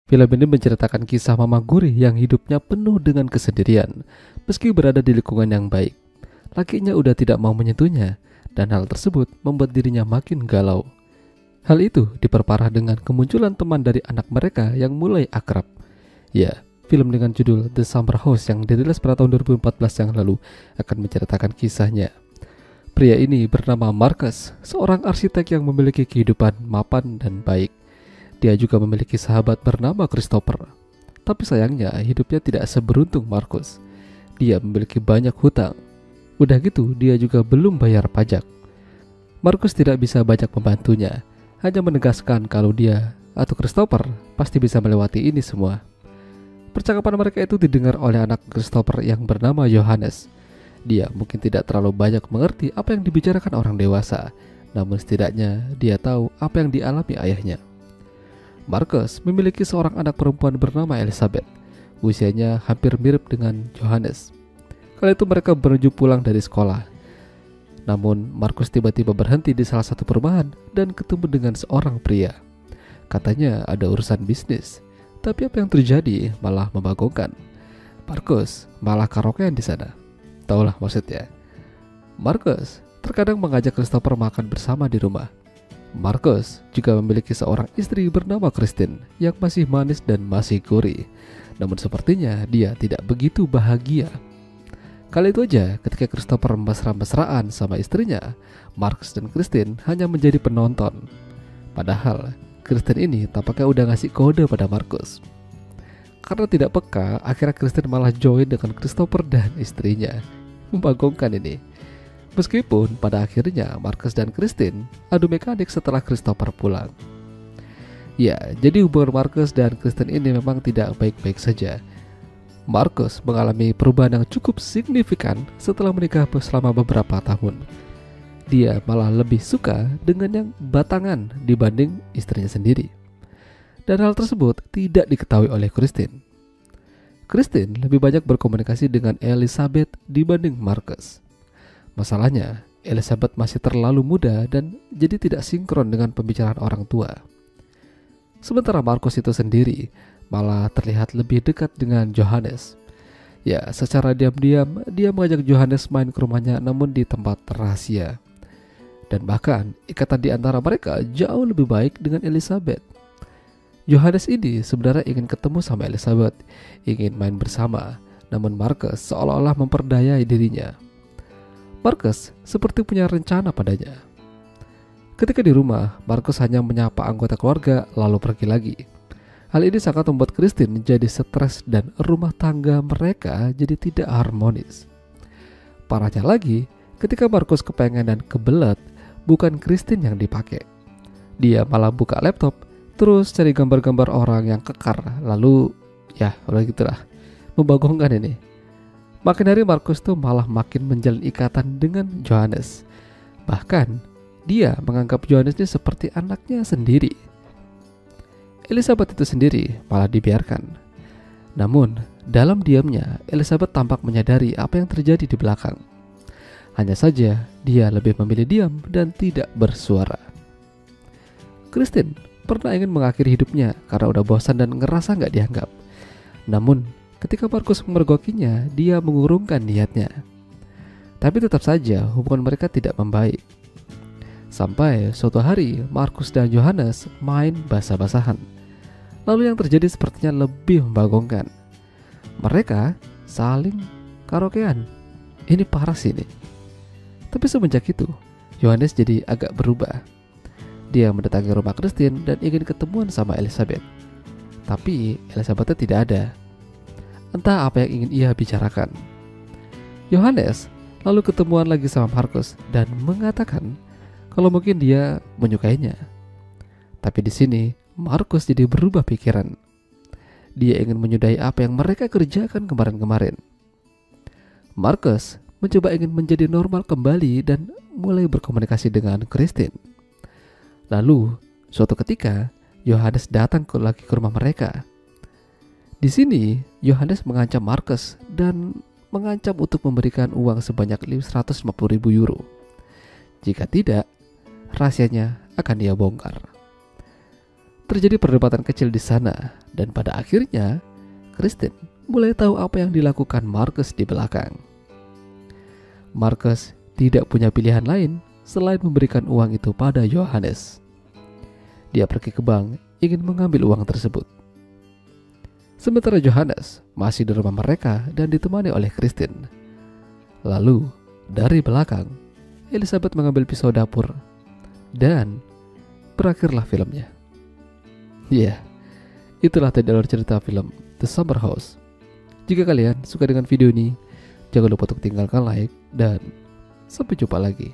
Film ini menceritakan kisah Mama Guri yang hidupnya penuh dengan kesendirian, meski berada di lingkungan yang baik. Lakinya udah tidak mau menyentuhnya, dan hal tersebut membuat dirinya makin galau. Hal itu diperparah dengan kemunculan teman dari anak mereka yang mulai akrab. Ya, film dengan judul The Summer House yang dirilis pada tahun 2014 yang lalu akan menceritakan kisahnya. Pria ini bernama Marcus, seorang arsitek yang memiliki kehidupan mapan dan baik. Dia juga memiliki sahabat bernama Christopher. Tapi sayangnya hidupnya tidak seberuntung Marcus. Dia memiliki banyak hutang. Udah gitu dia juga belum bayar pajak. Marcus tidak bisa banyak membantunya, hanya menegaskan kalau dia atau Christopher pasti bisa melewati ini semua. Percakapan mereka itu didengar oleh anak Christopher yang bernama Johannes. Dia mungkin tidak terlalu banyak mengerti apa yang dibicarakan orang dewasa, namun setidaknya dia tahu apa yang dialami ayahnya. Marcus memiliki seorang anak perempuan bernama Elizabeth. Usianya hampir mirip dengan Johannes. Kala itu mereka menuju pulang dari sekolah. Namun Marcus tiba-tiba berhenti di salah satu perumahan dan ketemu dengan seorang pria. Katanya ada urusan bisnis, tapi apa yang terjadi malah membagongkan. Marcus malah karaokean di sana. Taulah maksudnya. Marcus terkadang mengajak Christopher makan bersama di rumah. Marcus juga memiliki seorang istri bernama Christine yang masih manis dan masih gurih. Namun sepertinya dia tidak begitu bahagia. Kali itu aja ketika Christopher mesra-mesraan sama istrinya, Marcus dan Christine hanya menjadi penonton. Padahal Christine ini tampaknya udah ngasih kode pada Marcus. Karena tidak peka, akhirnya Christine malah join dengan Christopher dan istrinya. Membagongkan ini. Meskipun pada akhirnya Marcus dan Christine adu mekanik setelah Christopher pulang. Ya, jadi hubungan Marcus dan Christine ini memang tidak baik-baik saja. Marcus mengalami perubahan yang cukup signifikan setelah menikah selama beberapa tahun. Dia malah lebih suka dengan yang batangan dibanding istrinya sendiri. Dan hal tersebut tidak diketahui oleh Christine. Christine lebih banyak berkomunikasi dengan Elizabeth dibanding Marcus. Masalahnya, Elizabeth masih terlalu muda dan jadi tidak sinkron dengan pembicaraan orang tua. Sementara Marcus itu sendiri malah terlihat lebih dekat dengan Johannes. Ya, secara diam-diam dia mengajak Johannes main ke rumahnya namun di tempat rahasia. Dan bahkan ikatan di antara mereka jauh lebih baik dengan Elizabeth. Johannes ini sebenarnya ingin ketemu sama Elizabeth, ingin main bersama, namun Marcus seolah-olah memperdayai dirinya. Marcus seperti punya rencana padanya. Ketika di rumah, Marcus hanya menyapa anggota keluarga lalu pergi lagi. Hal ini sangat membuat Christine jadi stres dan rumah tangga mereka jadi tidak harmonis. Parahnya lagi, ketika Marcus kepengen dan kebelet, bukan Christine yang dipakai. Dia malah buka laptop, terus cari gambar-gambar orang yang kekar, lalu ya udah gitulah. Membagongkan ini. Makin hari Marcus tuh malah makin menjalin ikatan dengan Johannes. Bahkan dia menganggap Johannes ini seperti anaknya sendiri. Elizabeth itu sendiri malah dibiarkan. Namun dalam diamnya Elizabeth tampak menyadari apa yang terjadi di belakang. Hanya saja dia lebih memilih diam dan tidak bersuara. Christine pernah ingin mengakhiri hidupnya karena udah bosan dan ngerasa gak dianggap. Namun ketika Marcus memergokinya, dia mengurungkan niatnya. Tapi tetap saja hubungan mereka tidak membaik. Sampai suatu hari Marcus dan Johannes main basah-basahan. Lalu yang terjadi sepertinya lebih membagongkan. Mereka saling karaokean. Ini parah sih ini. Tapi semenjak itu Johannes jadi agak berubah. Dia mendatangi rumah Christine dan ingin ketemuan sama Elizabeth. Tapi Elizabeth tidak ada. Entah apa yang ingin ia bicarakan. Johannes lalu ketemuan lagi sama Marcus dan mengatakan kalau mungkin dia menyukainya. Tapi di sini Marcus jadi berubah pikiran. Dia ingin menyudahi apa yang mereka kerjakan kemarin-kemarin. Marcus mencoba ingin menjadi normal kembali dan mulai berkomunikasi dengan Christine. Lalu suatu ketika Johannes datang lagi ke rumah mereka. Di sini Johannes mengancam Marcus dan mengancam untuk memberikan uang sebanyak 150.000 euro. Jika tidak, rahasianya akan dia bongkar. Terjadi perdebatan kecil di sana, dan pada akhirnya Kristen mulai tahu apa yang dilakukan Markus di belakang. Markus tidak punya pilihan lain selain memberikan uang itu pada Yohanes. Dia pergi ke bank ingin mengambil uang tersebut. Sementara Yohanes masih di rumah mereka dan ditemani oleh Kristen. Lalu dari belakang Elizabeth mengambil pisau dapur dan berakhirlah filmnya. Ya, itulah tadi alur cerita film The Summer House. Jika kalian suka dengan video ini, jangan lupa untuk tinggalkan like dan sampai jumpa lagi.